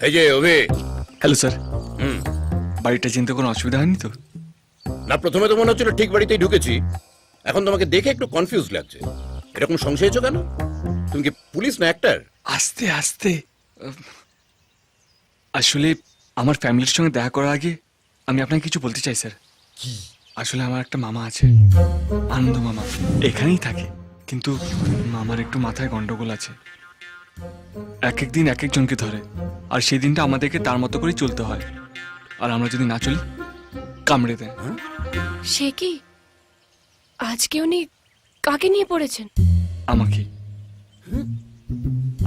এই যে অভি। Hello sir. বাড়িটা চিনতে কোনো অসুবিধা হয়নি তো? না, প্রথমে তো মনে হচ্ছিল ঠিক বাড়িতেই ঢুকেছি, এখন তোমাকে দেখে একটু কনফিউজ লাগছে। এরকম সংশয় হয়েছো কেন? তুমি কি পুলিশ না অ্যাক্টর? আস্তে আস্তে আসলে আমার ফ্যামিলির সঙ্গে দেখা করার আগে আমি আপনাকে কিছু বলতে চাই স্যার। কি? আসলে আমার একটা মামা আছে, আনন্দ মামা, এখানেই থাকে। কিন্তু মামার একটু মাথায় গন্ডগোল আছে, এক এক দিন এক একজনকে ধরে, আর সেই দিনটা আমাদেরকে তার মতো করেই চলতে হয়। আর আমরা যদি না চলি কামড়ে দেয়। সে কি? আজকে উনি কাকে নিয়ে পড়েছেন? আমাকে।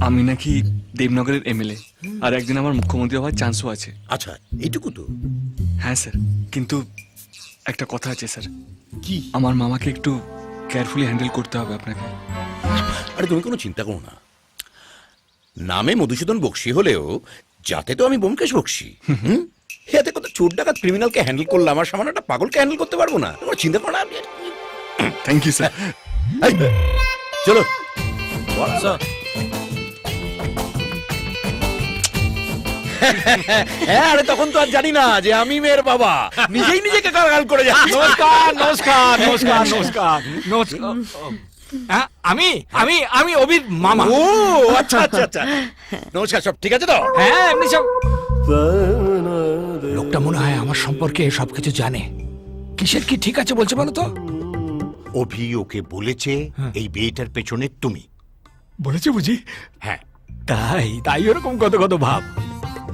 আমি নাকি দেবনগরের এমএলএ, আর একদিন আমার মুখ্যমন্ত্রী হওয়ার চান্সও আছে। আচ্ছা, এইটুকু তো? হ্যাঁ স্যার, কিন্তু একটা কথা আছে স্যার। কি? আমার মামাকে একটু কেয়ারফুলি হ্যান্ডেল করতে হবে আপনাকে। আরে তুমি কোনো চিন্তা করো না, নামে মধুসূদন বক্সি হলেও যাতে তো আমি ব্যোমকেশ বক্সি। এতে কত চোর ডাকাত ক্রিমিনালকে হ্যান্ডেল করলাম, আমার সামান্য একটা পাগলকে হ্যান্ডেল করতে পারবো না? তোমার চিন্তা করো না। Thank you sir. চলো। হ্যাঁ, আরে তখন তো আর জানি না যে আমি মেয়ের বাবা, নিজেই নিজেকে গাল করে যাচ্ছি। নমস্কার নমস্কার নমস্কার নমস্কার নমস্কার। হ্যাঁ, আমি আমি আমি অভির মামা। ও আচ্ছা আচ্ছা আচ্ছা, নমস্কার। সব ঠিক আছে তো? হ্যাঁ, এমনি সব। লোকটা মনে হয় আমার সম্পর্কে সবকিছু জানে। কিসের কি ঠিক আছে বলছে বলো তো? অভি ওকে বলেছে এই বিয়েটার পেছনে তুমি। বলেছে বুঝি? হ্যাঁ, তাই তাই ওরকম কত কত ভাব।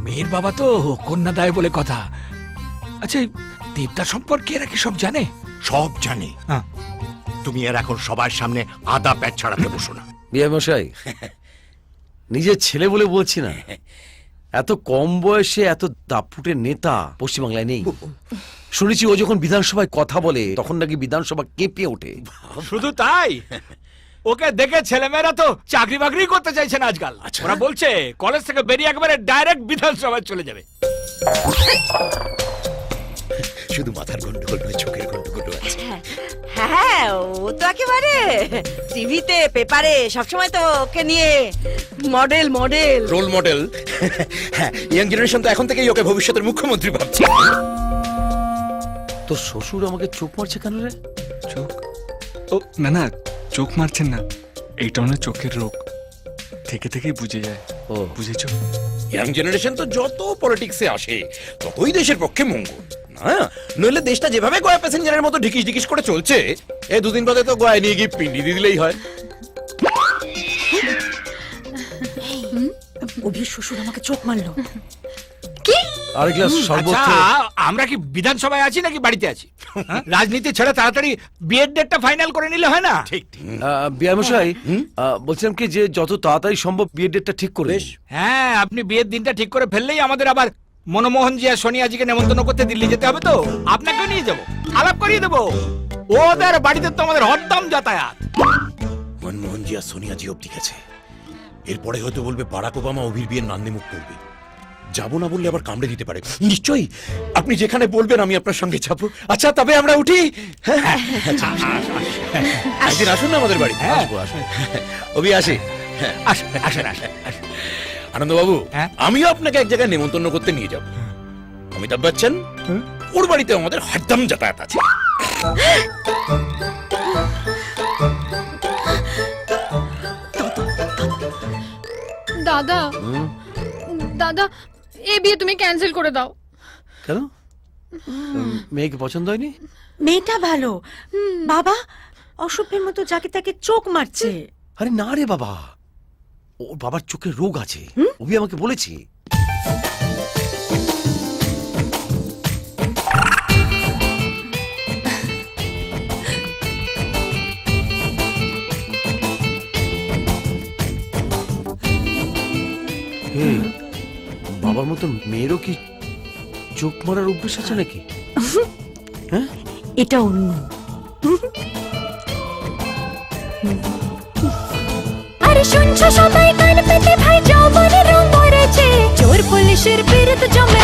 মেয়ের বাবা তো কন্যা দেয় বলে কথা। আচ্ছা, এই দেবদার সম্পর্কে এরা কি সব জানে? সব জানে। হ্যাঁ। তুমি এর এখন সবার সামনে আদা প্যাচ ছাড়াতে বসো না। বিয়ে মশাই, নিজের ছেলে বলে বলছি না, এত কম বয়সে এত দাপুটের নেতা পশ্চিমবাংলায় নেই। শুনেছি ও যখন বিধানসভায় কথা বলে তখন নাকি বিধানসভা কেঁপে ওঠে। শুধু তাই, ওকে দেখে ছেলেমেয়েরা তো চাকরি বাকরি করতে চাইছে না আজকাল। ওরা বলছে কলেজ থেকে বেরিয়ে একেবারে ডাইরেক্ট বিধানসভায় চলে যাবে। শুধু মাথার গন্ডগোল নয়, চোখের গন্ডগোল আছে। হ্যাঁ, ও তো একেবারে টিভিতে পেপারে সবসময় তো ওকে নিয়ে মডেল মডেল রোল মডেল। হ্যাঁ, ইয়াং জেনারেশন তো এখন থেকেই ওকে ভবিষ্যতের মুখ্যমন্ত্রী ভাবছে। তোর শ্বশুর আমাকে চোখ মারছে কেন রে? চোখ? ও না না, চোখ মারছেন না, এইটা না চোখের রোগ, থেকে থেকেই বুঝে যায়। ও বুঝেছো? ইয়াং জেনারেশন তো যত পলিটিক্সে আসে ততই দেশের পক্ষে মঙ্গল না, নইলে দেশটা যেভাবে গয়া প্যাসেঞ্জারের মতো ঢিকিস ঢিকিস করে চলছে, এই দুদিন বাদে তো গয়া নিয়ে গিয়ে পিন্ডি দিয়ে দিলেই হয়। অভির শ্বশুর আমাকে চোখ মারলো। আর গ্লাস শরবত আচ্ছা, খেয়ে- আমরা কি বিধানসভায় আছি নাকি বাড়িতে আছি? রাজনীতি ছেড়ে তাড়াতাড়ি বিয়ের ডেটটা ফাইনাল করে নিলে হয় না? ঠিক ঠিক। বিয়ে মশাই, বলছিলাম কি যে যত তাড়াতাড়ি সম্ভব বিয়ের ডেটটা ঠিক করে দিন। হ্যাঁ, আপনি বিয়ের দিনটা ঠিক করে ফেললেই আমাদের আবার মনমোহন জি আর সোনিয়াজিকে নেমন্তন্ন করতে দিল্লি যেতে হবে, তো আপনাকেও নিয়ে যাবো, আলাপ করিয়ে দেবো। ওদের বাড়িতে তো আমাদের হরদম যাতায়াত। মনমোহন জি আর সোনিয়া জি অব্দি গেছে, এরপরে হয়তো বলবে বারাক ওবামা অভির বিয়ের নান্দিমুখ করবে। যাবো না বললে আবার কামড়ে দিতে পারে। নিশ্চয়ই আপনি যেখানে বলবেন আমি আপনার সঙ্গে যাবো। আচ্ছা, তবে আমরা উঠি। হ্যাঁ, আচ্ছা, একদিন আসুন না আমাদের বাড়ি। আসবো আসবো। অভি আসি। আসেন আসেন আসেন আসেন। আনন্দবাবু, হ্যাঁ? আমিও আপনাকে এক জায়গায় নেমন্তন্ন করতে নিয়ে যাব। অমিতাভ বচ্চন, ওর বাড়িতে আমাদের হরদম যাতায়াত আছে। দাদা, দাদা, এই বিয়ে তুমি ক্যান্সেল করে দাও। কেন? মেয়েকে পছন্দ হয়নি? মেয়েটা ভালো, বাবা অসভ্যের মতো যাকে তাকে চোখ মারছে। আরে না রে বাবা, ওর বাবার চোখের রোগ আছে, অভি আমাকে বলেছে। এই, বাবার মতো মেয়েরও কি চোখ মারার অভ্যেস আছে নাকি? হ্যাঁ, এটা অন্য। আরে শুনছো সবাই, কান পেতে ভাই, যৌবনের রং মরেছে, চোর পুলিশের বিরুদ্ধ জমে